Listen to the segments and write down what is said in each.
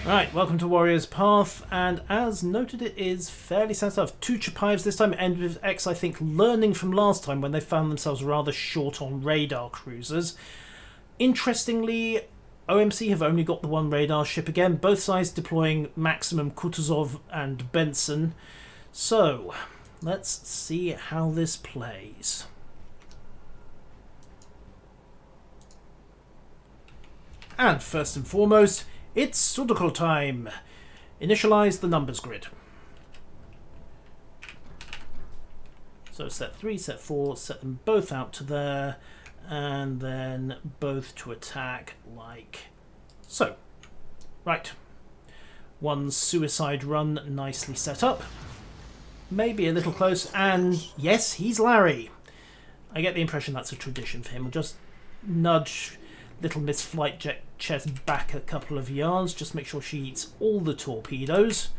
Right, welcome to Warrior's Path, and as noted, it is fairly sensitive. 2 Chapayevs this time, MDIV-X, I think, learning from last time when they found themselves rather short on radar cruisers. Interestingly, OMC have only got the 1 radar ship again, both sides deploying maximum Kutuzov and Benson. So, let's see how this plays. And first and foremost, it's Sudoku time. Initialize the numbers grid. So set 3, set 4, set them both out to there, and then both to attack like so. Right. 1 suicide run nicely set up. Maybe a little close, and yes, he's Larry. I get the impression that's a tradition for him. We'll just nudge Little Miss Flight Jet chest back a couple of yards, just make sure she eats all the torpedoes.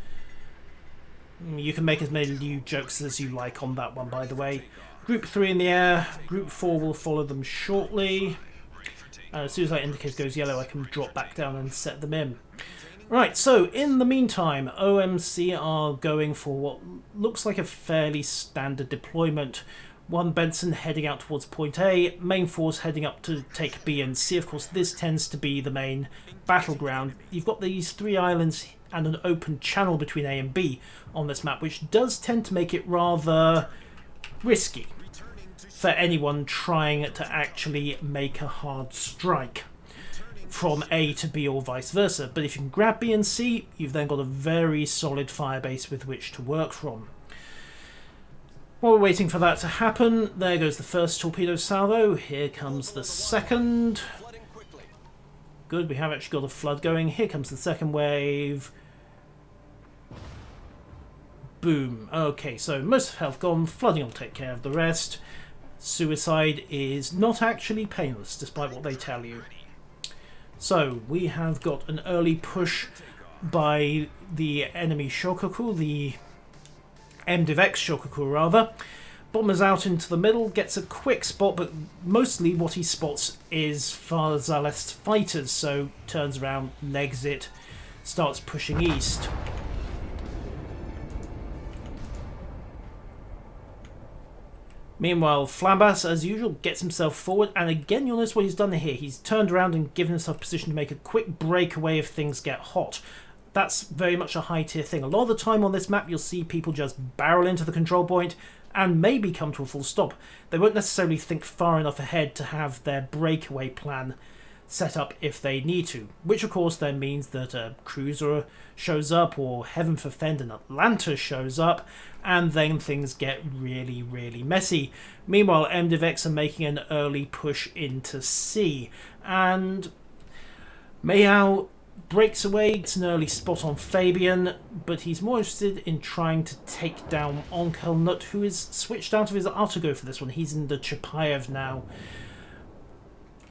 You can make as many new jokes as you like on that one, by the way. Group 3 in the air, Group 4 will follow them shortly. And as soon as that indicator goes yellow, I can drop back down and set them in. Right, so in the meantime, OMC are going for what looks like a fairly standard deployment. 1 Benson heading out towards point A, main force heading up to take B and C. Of course, this tends to be the main battleground. You've got these 3 islands and an open channel between A and B on this map, which does tend to make it rather risky for anyone trying to actually make a hard strike from A to B or vice versa. But if you can grab B and C, you've then got a very solid firebase with which to work from. While we're waiting for that to happen, there goes the first torpedo salvo. Here comes the second. Good, we have actually got a flood going. Here comes the second wave. Boom. Okay, so most of health gone. Flooding will take care of the rest. Suicide is not actually painless, despite what they tell you. So, we have got an early push by the enemy Shokoku, the MDIV-X Shokoku rather. Bombers out into the middle, gets a quick spot, but mostly what he spots is Farzalest fighters, so turns around, legs it, starts pushing east. Meanwhile, Flambas, as usual, gets himself forward, and again you'll notice what he's done here. He's turned around and given himself position to make a quick breakaway if things get hot. That's very much a high tier thing. A lot of the time on this map you'll see people just barrel into the control point and maybe come to a full stop. They won't necessarily think far enough ahead to have their breakaway plan set up if they need to, which of course then means that a cruiser shows up, or heaven forfend an Atlanta shows up, and then things get really, really messy. Meanwhile, MDIV-X are making an early push into C, and Mayao breaks away. It's an early spot on Fabian, but he's more interested in trying to take down Onkelnut, who is switched out of his Artago for this one. He's in the Chapayev now.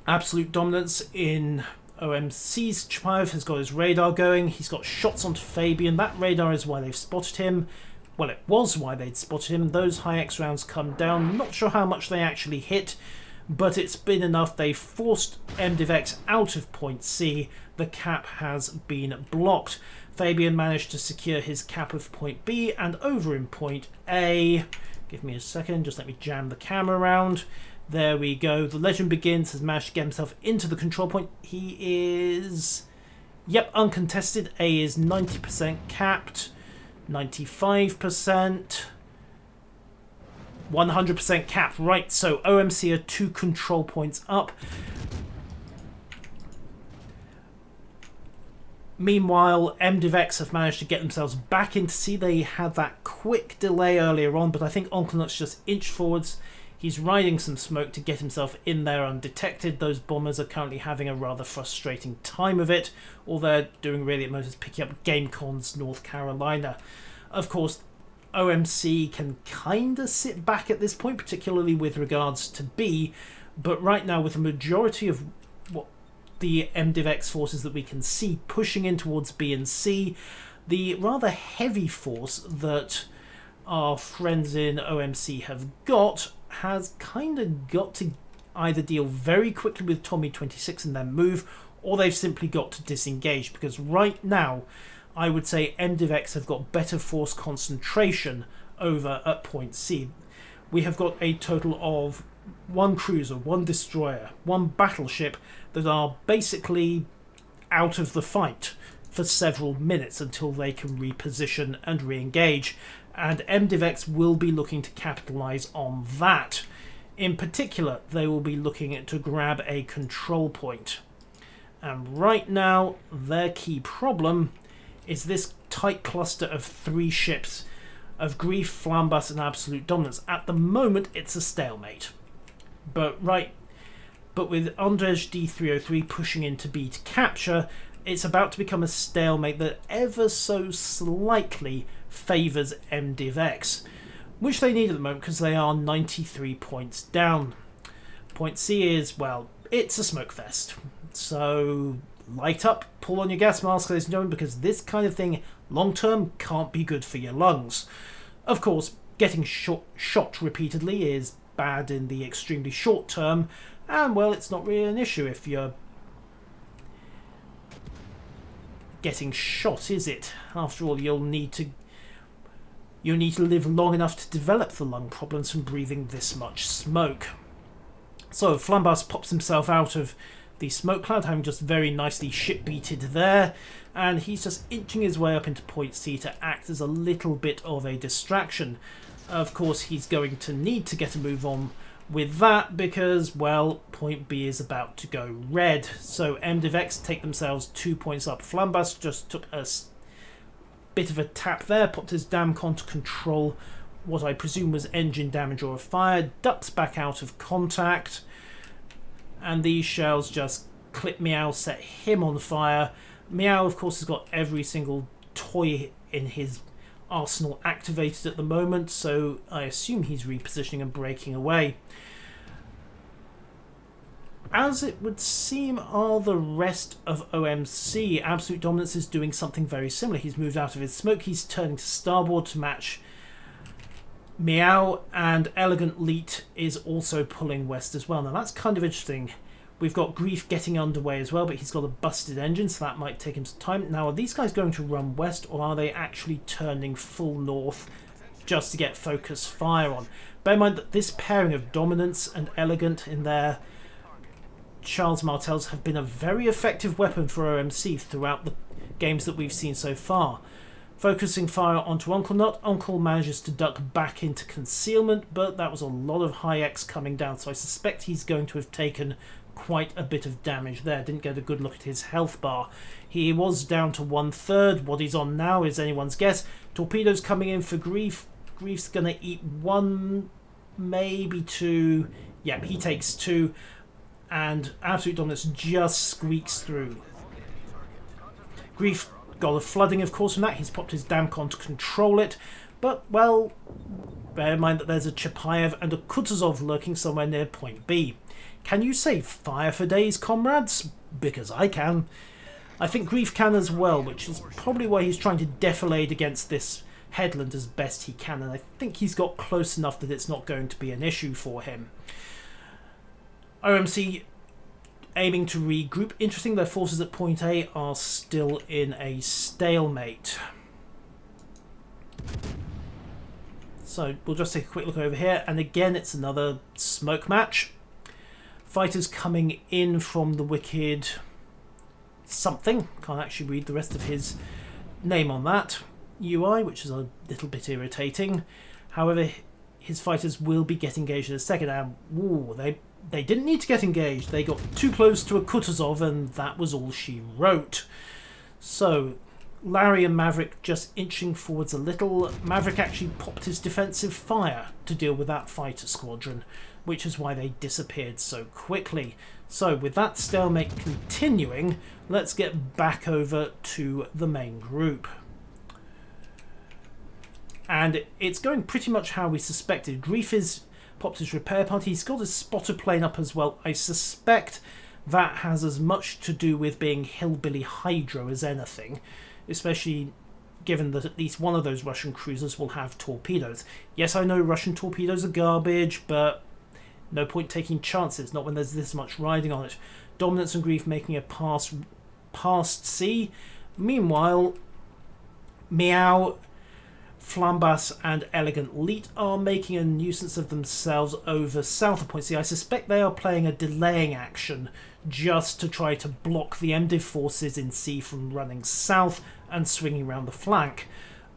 Absolute dominance in OMC's. Chapayev has got his radar going. He's got shots onto Fabian. That radar is why they've spotted him. Well, it was why they'd spotted him. Those high X rounds come down. Not sure how much they actually hit, but it's been enough. They forced MDIV-X out of point C. The cap has been blocked. Fabian managed to secure his cap of point B and over in point A. Give me a second, just let me jam the camera around. There we go. The legend begins, has managed to get himself into the control point. He is, yep, uncontested. A is 90% capped, 95%. 100% capped. Right, so OMC are 2 control points up. Meanwhile, MDIV-X have managed to get themselves back into C. They had that quick delay earlier on, but I think Onkelnut's just inched forwards. He's riding some smoke to get himself in there undetected. Those bombers are currently having a rather frustrating time of it. All they're doing really at most is picking up GameCons North Carolina. Of course, OMC can kind of sit back at this point, particularly with regards to B, but right now with the majority of what the MDIV-X forces that we can see pushing in towards B and C, the rather heavy force that our friends in OMC have got has kind of got to either deal very quickly with Tommy 26 and then move, or they've simply got to disengage, because right now I would say MDIV-X have got better force concentration over at point C. We have got a total of 1 cruiser, 1 destroyer, 1 battleship that are basically out of the fight for several minutes until they can reposition and re-engage, and MDIV-X will be looking to capitalise on that. In particular, they will be looking to grab a control point. And right now, their key problem is this tight cluster of 3 ships of Grief, Flambus and Absolute Dominance. At the moment, it's a stalemate. But with Andrzej D303 pushing into B to capture, it's about to become a stalemate that ever so slightly favours MDIV-X, which they need at the moment because they are 93 points down. Point C is, well, it's a smoke fest. So light up, pull on your gas mask, ladies and gentlemen, because this kind of thing long term can't be good for your lungs. Of course, getting shot repeatedly is bad in the extremely short term, and well, it's not really an issue if you're getting shot, is it? After all, you'll need to live long enough to develop the lung problems from breathing this much smoke. So Flambus pops himself out of the smoke cloud, having just very nicely ship-beated there, and he's just inching his way up into point C to act as a little bit of a distraction. Of course, he's going to need to get a move on with that because, well, point B is about to go red. So MDIV-X take themselves 2 points up. Flambus just took a bit of a tap there, popped his damcon to control what I presume was engine damage or a fire, ducks back out of contact, and these shells just clip Meow, set him on fire. Meow, of course, has got every single toy in his arsenal activated at the moment, so I assume he's repositioning and breaking away. As it would seem are the rest of OMC. Absolute Dominance is doing something very similar. He's moved out of his smoke, he's turning to starboard to match Meow, and Elegant Leet is also pulling west as well. Now that's kind of interesting. We've got Grief getting underway as well, but he's got a busted engine, so that might take him some time. Now, are these guys going to run west, or are they actually turning full north just to get focus fire on? Bear in mind that this pairing of Dominance and Elegant in their Charles Martels have been a very effective weapon for OMC throughout the games that we've seen so far. Focusing fire onto Uncle Nut, Uncle manages to duck back into concealment, but that was a lot of high X coming down, so I suspect he's going to have taken quite a bit of damage there. Didn't get a good look at his health bar. He was down to 1/3. What he's on now is anyone's guess. Torpedoes coming in for Grief. Grief's going to eat 1, maybe 2. Yep, he takes 2. And Absolute Dominance just squeaks through. Grief got a flooding, of course, from that. He's popped his damcon to control it. But, well, bear in mind that there's a Chapayev and a Kutuzov lurking somewhere near point B. Can you say fire for days, comrades? Because I can. I think Grief can as well, which is probably why he's trying to defilade against this headland as best he can, and I think he's got close enough that it's not going to be an issue for him. OMC aiming to regroup. Interesting, their forces at point A are still in a stalemate. So we'll just take a quick look over here, and again it's another smoke match. Fighters coming in from the Wicked something. Can't actually read the rest of his name on that UI, which is a little bit irritating. However, his fighters will be getting engaged in a second, and ooh, they didn't need to get engaged. They got too close to a Kutuzov, and that was all she wrote. So Larry and Maverick just inching forwards a little. Maverick actually popped his defensive fire to deal with that fighter squadron, which is why they disappeared so quickly. So with that stalemate continuing, let's get back over to the main group. And it's going pretty much how we suspected. Grief is popped his repair party. He's got his spotter plane up as well. I suspect that has as much to do with being hillbilly hydro as anything, especially given that at least one of those Russian cruisers will have torpedoes. Yes, I know Russian torpedoes are garbage, but no point taking chances, not when there's this much riding on it. Dominance and Grief making a pass past C. Meanwhile, Meow, Flambas and Elegant Leet are making a nuisance of themselves over south of point C. I suspect they are playing a delaying action just to try to block the MDiv forces in C from running south and swinging around the flank.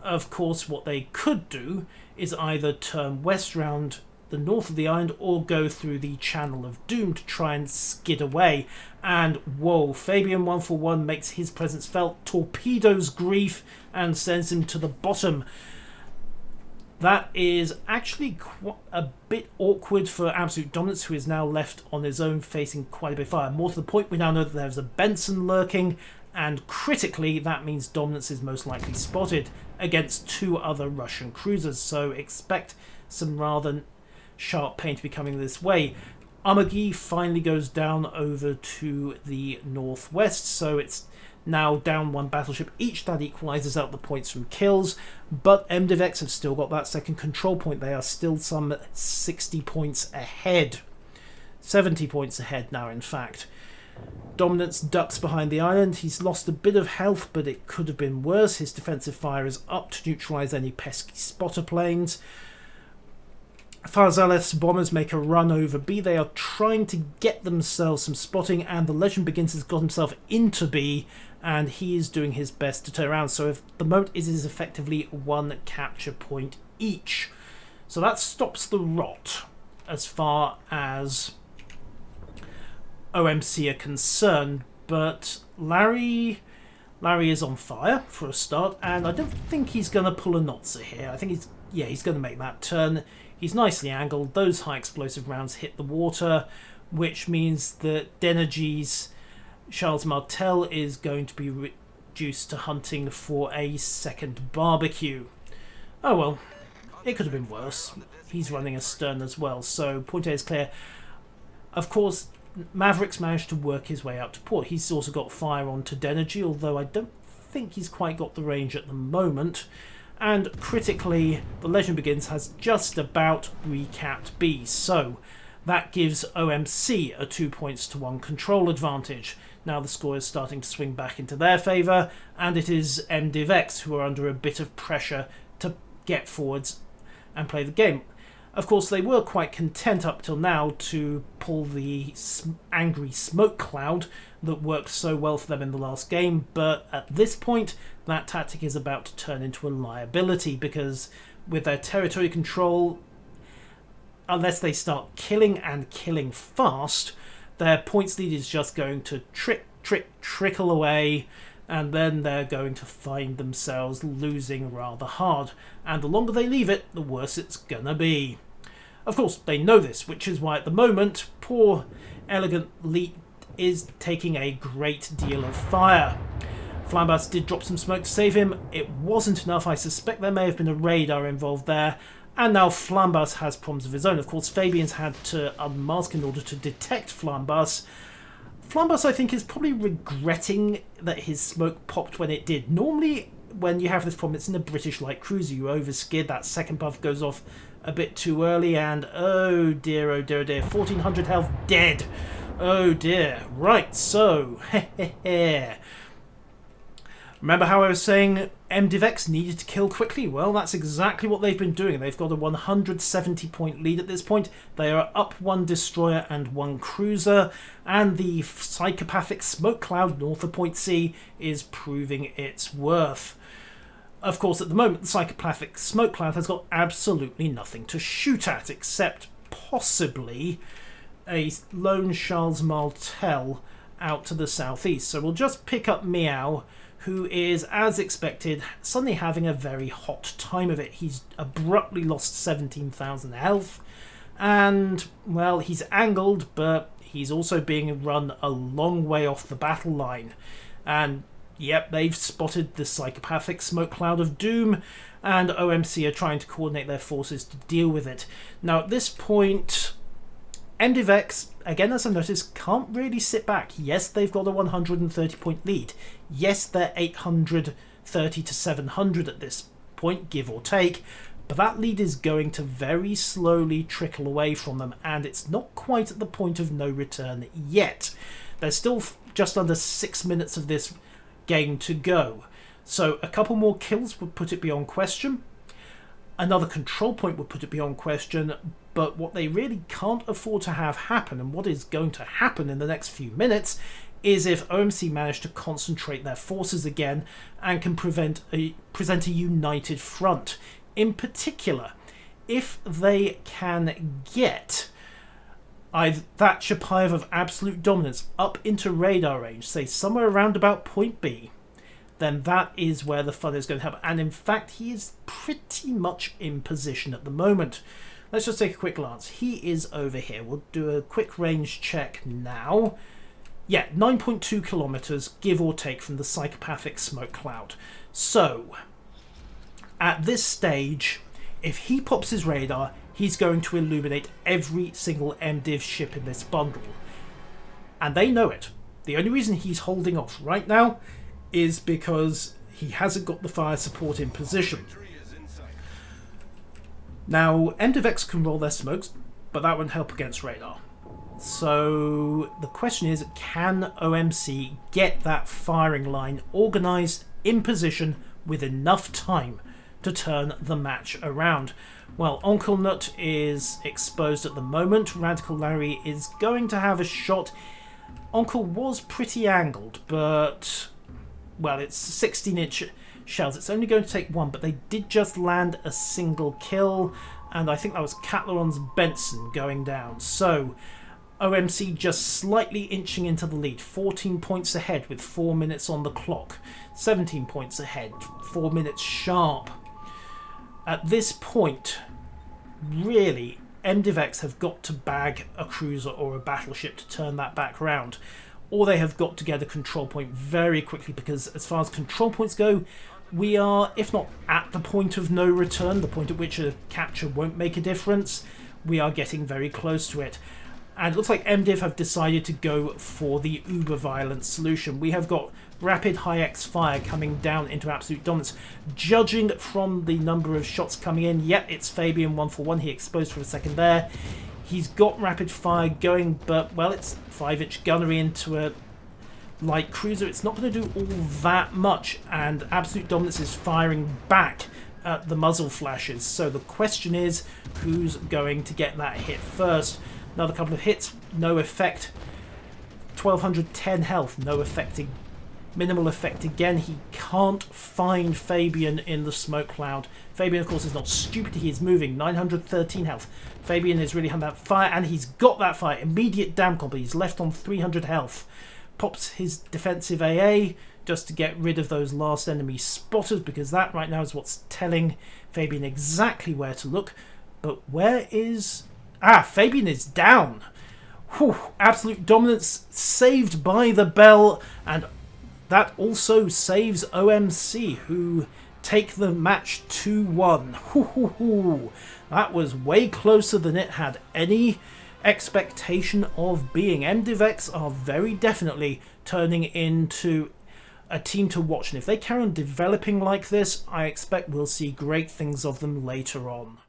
Of course, what they could do is either turn west round the north of the island or go through the Channel of Doom to try and skid away. And whoa, Fabian 141 makes his presence felt, torpedoes Grief and sends him to the bottom. That is actually a bit awkward for Absolute Dominance, who is now left on his own facing quite a bit of fire. More to the point, we now know that there's a Benson lurking, and critically that means Dominance is most likely spotted against 2 other Russian cruisers, so expect some rather sharp pain to be coming this way. Umagi finally goes down over to the northwest, so it's now down 1 battleship each. That equalises out the points from kills, but MDIV-X have still got that second control point. They are still some 60 points ahead. 70 points ahead now, in fact. Dominance ducks behind the island. He's lost a bit of health, but it could have been worse. His defensive fire is up to neutralise any pesky spotter planes. Farzaleth's bombers make a run over B. They are trying to get themselves some spotting, and the Legend Begins has got himself into B, and he is doing his best to turn around. So if the moment is effectively 1 capture point each. So that stops the rot as far as OMC are concerned, but Larry is on fire for a start, and I don't think he's going to pull a Notzer here. I think he's going to make that turn. He's nicely angled. Those high explosive rounds hit the water, which means that Denergy's Charles Martel is going to be reduced to hunting for a second barbecue. Oh well, it could have been worse. He's running astern as well, so point A is clear. Of course, Maverick's managed to work his way out to port. He's also got fire onto Denergy, although I don't think he's quite got the range at the moment. And critically, the Legend Begins has just about recapped B, so that gives OMC a 2 points to 1 control advantage. Now the score is starting to swing back into their favour, and it is MDIV-X who are under a bit of pressure to get forwards and play the game. Of course, they were quite content up till now to pull the angry smoke cloud that worked so well for them in the last game, but at this point, that tactic is about to turn into a liability, because with their territory control, unless they start killing and killing fast, their points lead is just going to trickle away, and then they're going to find themselves losing rather hard. And the longer they leave it, the worse it's gonna be. Of course, they know this, which is why at the moment, poor Elegant Leet is taking a great deal of fire. Flambas did drop some smoke to save him. It wasn't enough. I suspect there may have been a radar involved there. And now Flambas has problems of his own. Of course, Fabian's had to unmask in order to detect Flambas. Flambas, I think, is probably regretting that his smoke popped when it did. Normally, when you have this problem, it's in a British light cruiser. You overskid, that second buff goes off a bit too early, and oh dear, 1400 health, dead. Oh dear. Right, so, remember how I was saying MDIV-X needed to kill quickly? Well, that's exactly what they've been doing. They've got a 170 point lead at this point. They are up 1 destroyer and 1 cruiser, and the psychopathic smoke cloud north of point C is proving its worth. Of course, at the moment, the psychopathic smoke cloud has got absolutely nothing to shoot at, except possibly a lone Charles Martel out to the southeast. So we'll just pick up Meow, who is, as expected, suddenly having a very hot time of it. He's abruptly lost 17,000 health, and, well, he's angled, but he's also being run a long way off the battle line. And, yep, they've spotted the psychopathic smoke cloud of doom, and OMC are trying to coordinate their forces to deal with it. Now, at this point, MDIV-X, again, as I noticed, can't really sit back. Yes, they've got a 130 point lead. Yes, they're 830 to 700 at this point, give or take. But that lead is going to very slowly trickle away from them, and it's not quite at the point of no return yet. There's still just under 6 minutes of this game to go. So a couple more kills would put it beyond question. Another control point would put it beyond question. But what they really can't afford to have happen, and what is going to happen in the next few minutes, is if OMC manage to concentrate their forces again and can present a united front. In particular, if they can get that Chapayev of absolute dominance up into radar range, say somewhere around about point B, then that is where the fun is going to happen. And in fact, he is pretty much in position at the moment. Let's just take a quick glance. He is over here. We'll do a quick range check now. Yeah, 9.2 kilometers, give or take, from the psychopathic smoke cloud. So, at this stage, if he pops his radar, he's going to illuminate every single MDiv ship in this bundle. And they know it. The only reason he's holding off right now is because he hasn't got the fire support in position. Now, MDIV-X can roll their smokes, but that won't help against radar. So the question is, can OMC get that firing line organised in position with enough time to turn the match around? Well, Uncle Nut is exposed at the moment. Radical Larry is going to have a shot. Uncle was pretty angled, but, well, it's 16-inch shells. It's only going to take one, but they did just land a single kill, and I think that was Catleron's Benson going down. So OMC just slightly inching into the lead, 14 points ahead with 4 minutes on the clock, 17 points ahead, 4 minutes sharp. At this point, really, MDIV-X have got to bag a cruiser or a battleship to turn that back round, or they have got to get a control point very quickly, because as far as control points go, we are, if not at the point of no return, the point at which a capture won't make a difference, we are getting very close to it. And it looks like MDiv have decided to go for the uber-violent solution. We have got rapid high-X fire coming down into absolute dominance. Judging from the number of shots coming in, yep, it's Fabian 141. He exposed for a second there. He's got rapid fire going, but, well, it's 5-inch gunnery into a light cruiser. It's not going to do all that much, and absolute dominance is firing back at the muzzle flashes. So the question is, who's going to get that hit first? Another couple of hits, no effect. 1210 health, no effect. Minimal effect again. He can't find Fabian in the smoke cloud. Fabian, of course, is not stupid. He is moving. 913 health. Fabian is really having that fire, and he's got that fire. Immediate damn combo. He's left on 300 health. Pops his defensive AA just to get rid of those last enemy spotters, because that right now is what's telling Fabian exactly where to look. But where is... Ah, Fabian is down. Whew, absolute dominance saved by the bell, and that also saves OMC, who take the match 2-1. That was way closer than it had any expectation of being. MDIV-X are very definitely turning into a team to watch, and if they carry on developing like this, I expect we'll see great things of them later on.